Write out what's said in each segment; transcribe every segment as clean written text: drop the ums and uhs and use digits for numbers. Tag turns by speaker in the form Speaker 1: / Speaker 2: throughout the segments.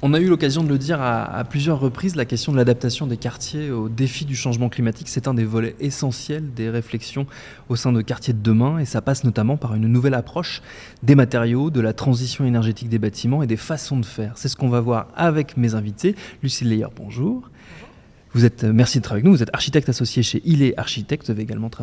Speaker 1: On a eu l'occasion de le dire à plusieurs reprises, la question de l'adaptation des quartiers aux défis du changement climatique, c'est un des volets essentiels des réflexions au sein de Quartiers de demain, et ça passe notamment par une nouvelle approche des matériaux, de la transition énergétique des bâtiments et des façons de faire. C'est ce qu'on va voir avec mes invités. Lucille Leyer, bonjour. Merci d'être avec nous. Vous êtes architecte associé chez Ilé Architecte.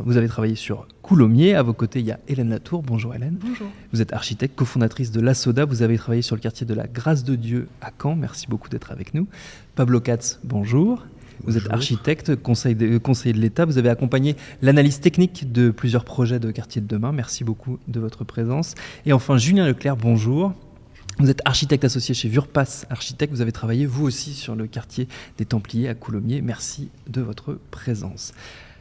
Speaker 1: Vous avez travaillé sur Coulommiers. À vos côtés, il y a Hélène Latour. Bonjour Hélène.
Speaker 2: Bonjour.
Speaker 1: Vous êtes architecte, cofondatrice de l'Assoda. Vous avez travaillé sur le quartier de la Grâce de Dieu à Caen. Merci beaucoup d'être avec nous. Pablo Katz, bonjour. Vous êtes architecte, conseiller de l'État. Vous avez accompagné l'analyse technique de plusieurs projets de quartiers de demain. Merci beaucoup de votre présence. Et enfin, Julien Leclerc, bonjour. Vous êtes architecte associé chez Vurpas Architecte. Vous avez travaillé, vous aussi, sur le quartier des Templiers à Coulommiers. Merci de votre présence.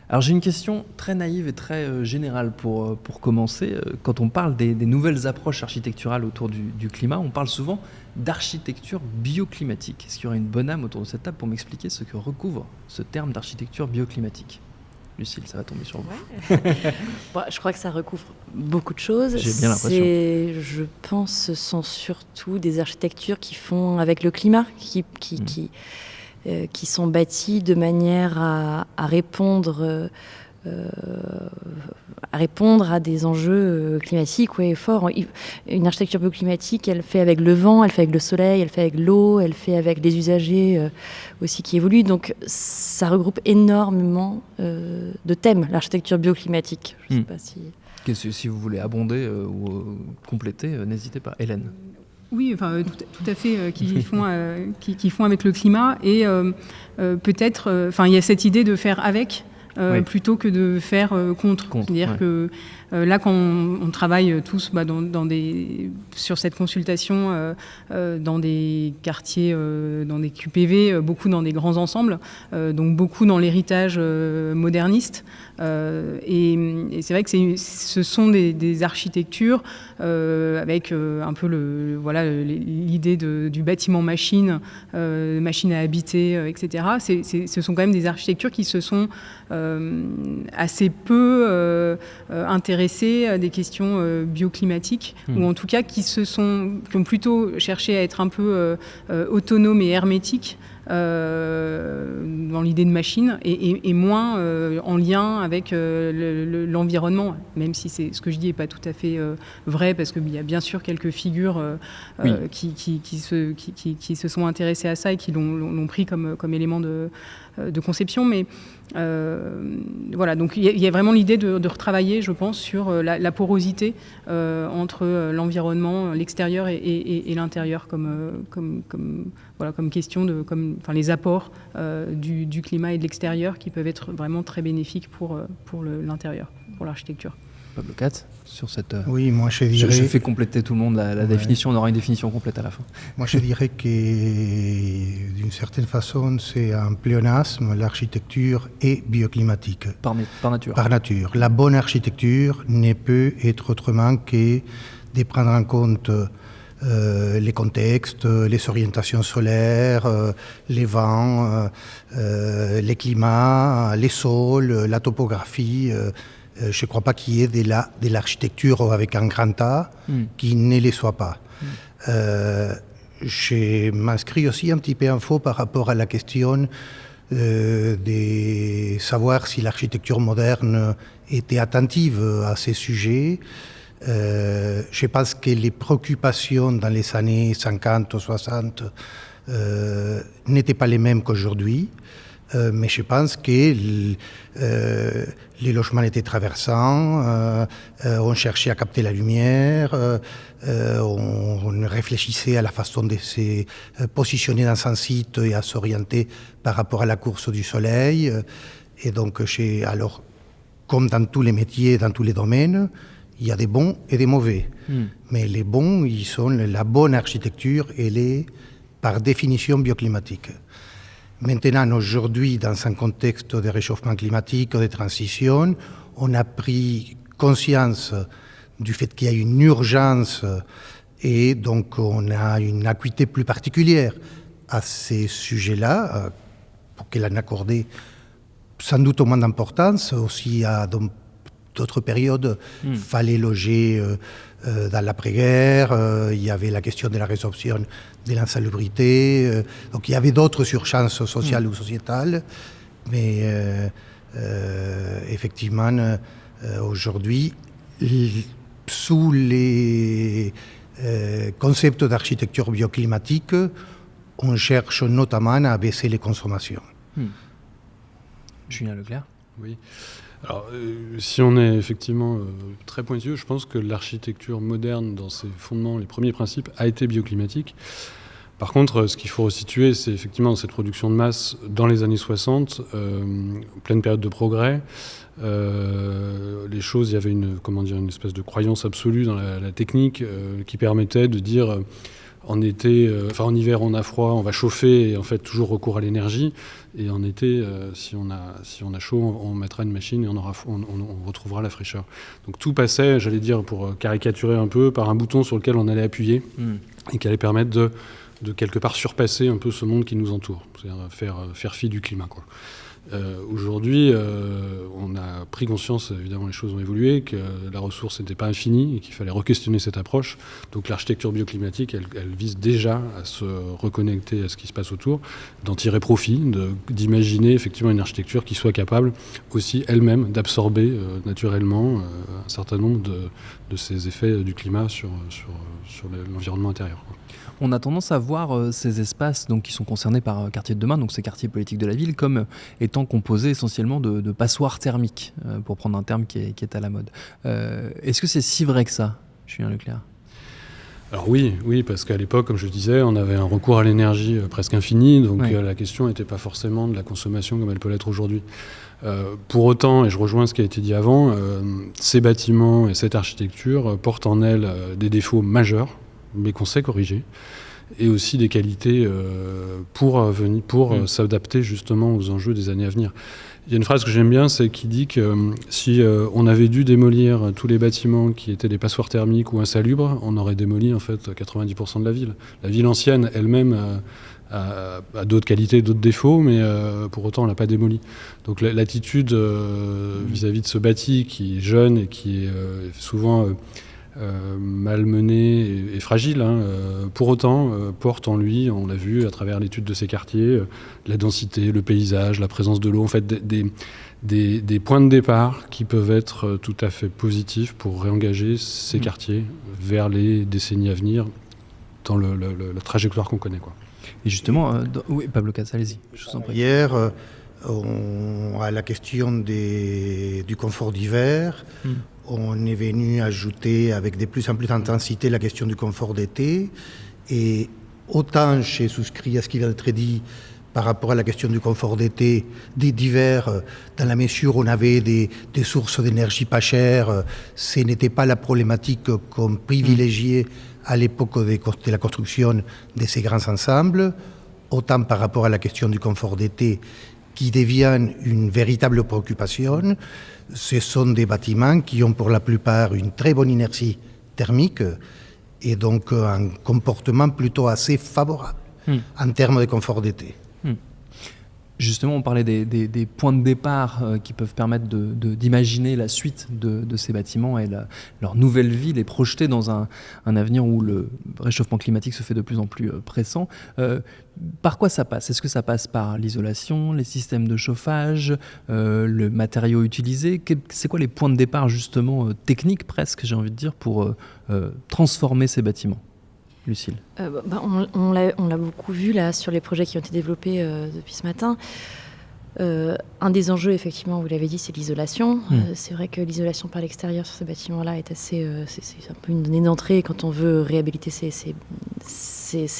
Speaker 1: Alors, j'ai une question très naïve et très générale pour commencer. Quand on parle des nouvelles approches architecturales autour du climat, on parle souvent d'architecture bioclimatique. Est-ce qu'il y aurait une bonne âme autour de cette table pour m'expliquer ce que recouvre ce terme d'architecture bioclimatique ? Lucille, ça va tomber sur vous.
Speaker 2: Ouais. Bon, je crois que ça recouvre beaucoup de choses.
Speaker 1: J'ai bien l'impression.
Speaker 2: Je pense que ce sont surtout des architectures qui font avec le climat, qui sont bâties de manière à répondre à des enjeux climatiques forts. Une architecture bioclimatique, elle fait avec le vent, elle fait avec le soleil, elle fait avec l'eau, elle fait avec les usagers aussi qui évoluent. Donc ça regroupe énormément de thèmes, l'architecture bioclimatique. Je ne sais pas si...
Speaker 1: Si vous voulez abonder ou compléter, n'hésitez pas. Hélène.
Speaker 3: Oui, enfin, tout à fait, qui font avec le climat. Et peut-être, il y a cette idée de faire avec, plutôt que de faire contre. C'est-à-dire que là, quand on travaille tous sur cette consultation dans des quartiers, dans des QPV, beaucoup dans des grands ensembles, donc beaucoup dans l'héritage moderniste. Et c'est vrai que ce sont des architectures avec un peu l'idée du bâtiment machine, machine à habiter, etc. Ce sont quand même des architectures qui se sont assez peu intéressées à des questions bioclimatiques, ou en tout cas qui ont plutôt cherché à être un peu autonomes et hermétiques dans l'idée de machine et moins en lien avec l'environnement, même si ce que je dis n'est pas tout à fait vrai, parce qu'il y a bien sûr quelques figures qui se sont intéressées à ça et qui l'ont pris comme élément de conception, mais voilà, donc il y a vraiment l'idée de retravailler, je pense, sur la porosité entre l'environnement, l'extérieur et l'intérieur comme question les apports du climat et de l'extérieur qui peuvent être vraiment très bénéfiques pour l'intérieur, pour l'architecture.
Speaker 1: Pablo Katz, sur cette...
Speaker 4: Oui, moi je dirais...
Speaker 1: Je fais compléter tout le monde la définition, on aura une définition complète à la fin.
Speaker 4: Moi je dirais que d'une certaine façon c'est un pléonasme, l'architecture est bioclimatique.
Speaker 1: Par nature.
Speaker 4: Par nature. La bonne architecture ne peut être autrement que de prendre en compte les contextes, les orientations solaires, les vents, les climats, les sols, la topographie. Je ne crois pas qu'il y ait de l'architecture avec un grand A qui ne le soit pas. Je m'inscris aussi un petit peu en faux par rapport à la question de savoir si l'architecture moderne était attentive à ces sujets. Je pense que les préoccupations dans les années 50 ou 60 n'étaient pas les mêmes qu'aujourd'hui. Mais je pense que les logements étaient traversants, on cherchait à capter la lumière, on réfléchissait à la façon de se positionner dans un site et à s'orienter par rapport à la course du soleil. Et donc, alors, comme dans tous les métiers, dans tous les domaines, il y a des bons et des mauvais. Mais les bons, ils sont la bonne architecture, elle est par définition bioclimatique. Maintenant, aujourd'hui, dans un contexte de réchauffement climatique, de transition, on a pris conscience du fait qu'il y a une urgence et donc on a une acuité plus particulière à ces sujets-là, pour qu'elle en accorde sans doute moins d'importance. Aussi, à d'autres périodes, fallait loger dans l'après-guerre, il y avait la question de la résorption de l'insalubrité, donc il y avait d'autres urgences sociales ou sociétales, mais effectivement, aujourd'hui, sous les concepts d'architecture bioclimatique, on cherche notamment à baisser les consommations.
Speaker 1: Julien Leclerc.
Speaker 5: Oui. Alors, si on est effectivement très pointilleux, je pense que l'architecture moderne, dans ses fondements, les premiers principes, a été bioclimatique. Par contre, ce qu'il faut resituer, c'est effectivement cette production de masse dans les années 60, pleine période de progrès. Les choses, il y avait une espèce de croyance absolue dans la technique qui permettait de dire en été, en hiver on a froid, on va chauffer et en fait toujours recours à l'énergie. Et en été, si on a chaud, on mettra une machine et on retrouvera la fraîcheur. Donc tout passait, j'allais dire, pour caricaturer un peu, par un bouton sur lequel on allait appuyer et qui allait permettre de quelque part surpasser un peu ce monde qui nous entoure, c'est-à-dire faire fi du climat, quoi. Aujourd'hui, on a pris conscience, évidemment les choses ont évolué, que la ressource n'était pas infinie et qu'il fallait re-questionner cette approche. Donc l'architecture bioclimatique, elle vise déjà à se reconnecter à ce qui se passe autour, d'en tirer profit, d'imaginer effectivement une architecture qui soit capable aussi elle-même d'absorber naturellement un certain nombre de ces effets du climat sur l'environnement intérieur, quoi.
Speaker 1: On a tendance à voir ces espaces donc, qui sont concernés par Quartiers de demain, donc ces quartiers politiques de la ville, comme étant composés essentiellement de passoires thermiques, pour prendre un terme qui est à la mode. Est-ce que c'est si vrai que ça, Julien Leclerc ?
Speaker 5: Alors oui, parce qu'à l'époque, comme je disais, on avait un recours à l'énergie presque infini, donc la question n'était pas forcément de la consommation comme elle peut l'être aujourd'hui. Pour autant, et je rejoins ce qui a été dit avant, ces bâtiments et cette architecture portent en elles des défauts majeurs, mais qu'on sait corriger, et aussi des qualités pour s'adapter justement aux enjeux des années à venir. Il y a une phrase que j'aime bien, c'est qui dit que si on avait dû démolir tous les bâtiments qui étaient des passoires thermiques ou insalubres, on aurait démoli en fait 90% de la ville. La ville ancienne elle-même a d'autres qualités, d'autres défauts, mais pour autant on l'a pas démoli. Donc l'attitude vis-à-vis de ce bâti qui est jeune et qui est souvent malmené et fragile, pour autant porte en lui, on l'a vu à travers l'étude de ces quartiers, la densité, le paysage, la présence de l'eau, en fait des points de départ qui peuvent être tout à fait positifs pour réengager ces quartiers vers les décennies à venir dans la trajectoire qu'on connaît, quoi.
Speaker 1: Et justement, oui, Pablo Katz, allez-y, je vous en prie.
Speaker 4: Hier, à la question du confort d'hiver, on est venu ajouter avec de plus en plus d'intensité la question du confort d'été. Et autant j'ai souscrit à ce qui vient d'être dit par rapport à la question du confort d'été, d'hiver, dans la mesure où on avait des sources d'énergie pas chères, ce n'était pas la problématique qu'on privilégiait à l'époque de la construction de ces grands ensembles, autant par rapport à la question du confort d'été, qui devient une véritable préoccupation. Ce sont des bâtiments qui ont pour la plupart une très bonne inertie thermique et donc un comportement plutôt assez favorable en termes de confort d'été.
Speaker 1: Justement, on parlait des points de départ qui peuvent permettre d'imaginer la suite de ces bâtiments et leur nouvelle vie, les projeter dans un avenir où le réchauffement climatique se fait de plus en plus pressant. Par quoi ça passe ? Est-ce que ça passe par l'isolation, les systèmes de chauffage, le matériau utilisé ? C'est quoi les points de départ justement techniques presque, j'ai envie de dire, pour transformer ces bâtiments ? Lucille.
Speaker 2: On l'a beaucoup vu là sur les projets qui ont été développés depuis ce matin. Un des enjeux, effectivement, vous l'avez dit, c'est l'isolation. C'est vrai que l'isolation par l'extérieur sur ces bâtiments-là est assez, c'est un peu une donnée d'entrée quand on veut réhabiliter ces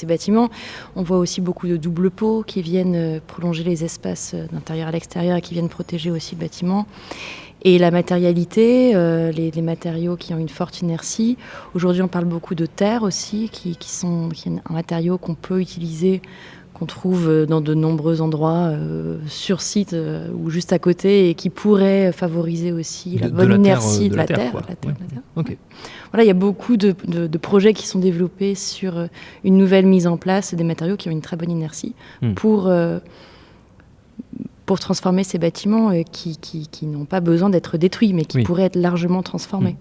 Speaker 2: bâtiments. On voit aussi beaucoup de doubles pots qui viennent prolonger les espaces d'intérieur à l'extérieur et qui viennent protéger aussi le bâtiment. Et la matérialité, les matériaux qui ont une forte inertie. Aujourd'hui, on parle beaucoup de terre aussi, qui est un matériau qu'on peut utiliser, qu'on trouve dans de nombreux endroits sur site ou juste à côté et qui pourrait favoriser aussi la bonne inertie de la terre.
Speaker 1: Okay.
Speaker 2: Voilà, il y a beaucoup de projets qui sont développés sur une nouvelle mise en place des matériaux qui ont une très bonne inertie pour pour transformer ces bâtiments qui n'ont pas besoin d'être détruits, mais qui pourraient être largement transformés.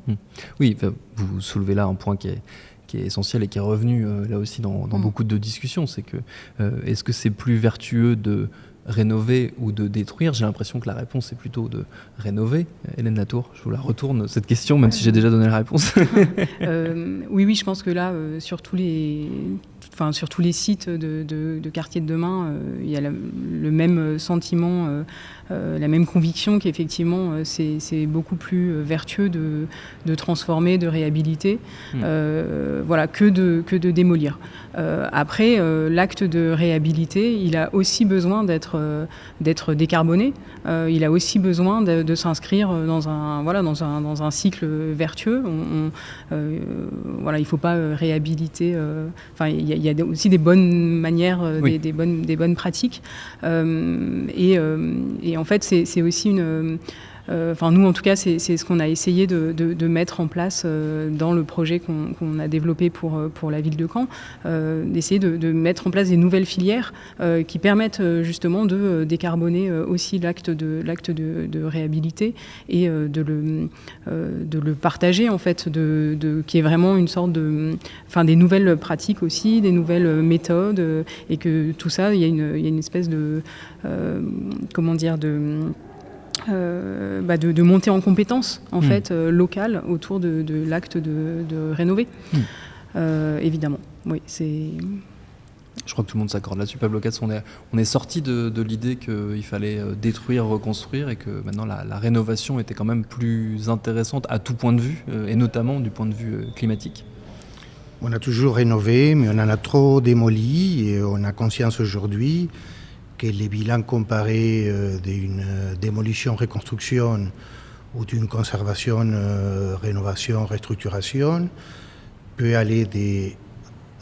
Speaker 1: Oui, vous soulevez là un point qui est essentiel et qui est revenu là aussi dans beaucoup de discussions, c'est que est-ce que c'est plus vertueux de rénover ou de détruire? J'ai l'impression que la réponse est plutôt de rénover. Hélène Latour, je vous la retourne cette question, même si j'ai déjà donné la réponse.
Speaker 3: Oui, je pense que là, sur tous les sites de quartiers de demain, il y a le même sentiment, la même conviction qu'effectivement, c'est beaucoup plus vertueux de transformer, de réhabiliter, que de démolir. Après, l'acte de réhabiliter, il a aussi besoin d'être décarboné. Il a aussi besoin de s'inscrire dans un cycle vertueux. Il ne faut pas réhabiliter. Il y a aussi des bonnes manières, des bonnes pratiques. Et en fait, c'est aussi une... nous, en tout cas, c'est ce qu'on a essayé de mettre en place dans le projet qu'on a développé pour la ville de Caen, d'essayer de mettre en place des nouvelles filières qui permettent justement de décarboner aussi l'acte de réhabiliter et de le partager, en fait, qui est vraiment une sorte des nouvelles pratiques aussi, des nouvelles méthodes, et que tout ça, il y a une espèce de de montée en compétences en fait locales autour de l'acte de rénover. Évidemment, oui, c'est...
Speaker 1: Je crois que tout le monde s'accorde là-dessus. Pablo Katz, on est sorti de l'idée qu'il fallait détruire, reconstruire, et que maintenant la rénovation était quand même plus intéressante à tout point de vue, et notamment du point de vue climatique.
Speaker 4: On a toujours rénové, mais on en a trop démoli, et on a conscience aujourd'hui que les bilans comparés d'une démolition-reconstruction ou d'une conservation-rénovation, restructuration peut aller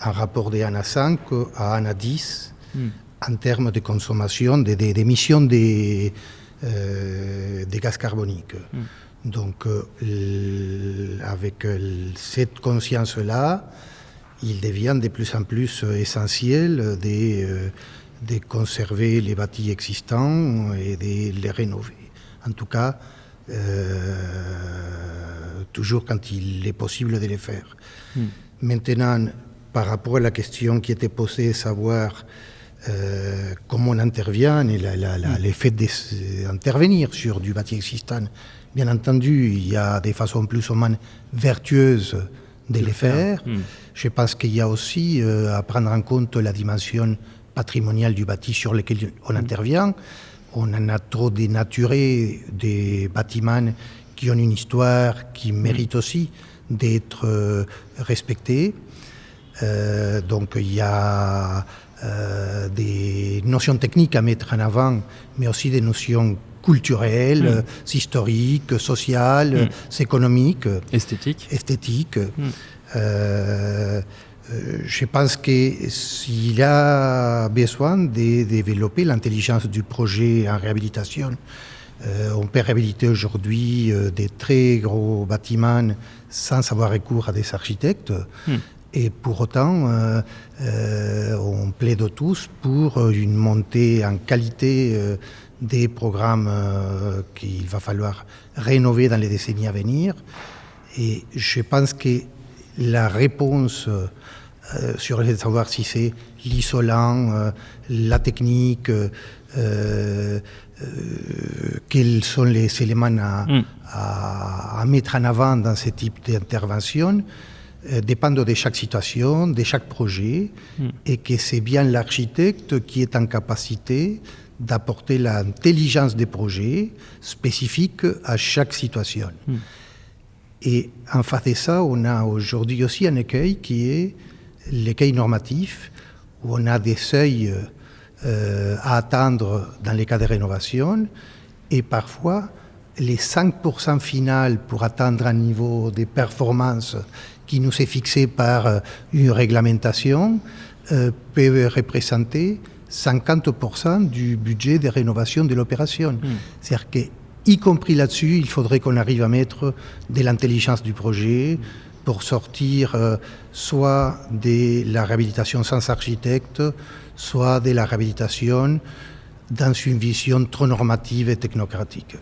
Speaker 4: un rapport de 1 à 5 à 1 à 10 en termes de consommation, d'émissions de gaz carboniques. Donc, avec cette conscience-là, il devient de plus en plus essentiel de conserver les bâtis existants et de les rénover. En tout cas, toujours quand il est possible de les faire. Maintenant, par rapport à la question qui était posée, savoir comment on intervient et l'effet d'intervenir sur du bâti existant, bien entendu, il y a des façons plus ou moins vertueuses de les faire. Je pense qu'il y a aussi à prendre en compte la dimension patrimoniale du bâti sur lequel on intervient. On en a trop dénaturé des bâtiments qui ont une histoire, qui méritent aussi d'être respectés. Donc il y a des notions techniques à mettre en avant, mais aussi des notions culturelles, historiques, sociales, économiques, esthétiques. Je pense qu'il y a besoin de développer l'intelligence du projet en réhabilitation. On peut réhabiliter aujourd'hui des très gros bâtiments sans avoir recours à des architectes. Et pour autant, on plaide tous pour une montée en qualité des programmes qu'il va falloir rénover dans les décennies à venir. Et je pense que la réponse sur le savoir si c'est l'isolant, la technique, quels sont les éléments à mettre en avant dans ce type d'intervention, dépendent de chaque situation, de chaque projet, et que c'est bien l'architecte qui est en capacité d'apporter l'intelligence des projets spécifiques à chaque situation. Et en face de ça, on a aujourd'hui aussi un écueil qui est l'écueil normatif, où on a des seuils à atteindre dans les cas de rénovation, et parfois les 5% finales pour atteindre un niveau de performance qui nous est fixé par une réglementation peut représenter 50% du budget de rénovation de l'opération. C'est-à-dire que, y compris là-dessus, il faudrait qu'on arrive à mettre de l'intelligence du projet pour sortir soit de la réhabilitation sans architecte, soit de la réhabilitation dans une vision trop normative et technocratique.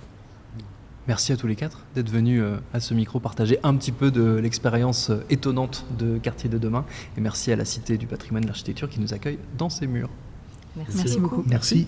Speaker 1: Merci à tous les quatre d'être venus à ce micro partager un petit peu de l'expérience étonnante de Quartier de demain. Et merci à la Cité du patrimoine et de l'architecture qui nous accueille dans ses murs.
Speaker 3: Merci beaucoup.
Speaker 4: Merci.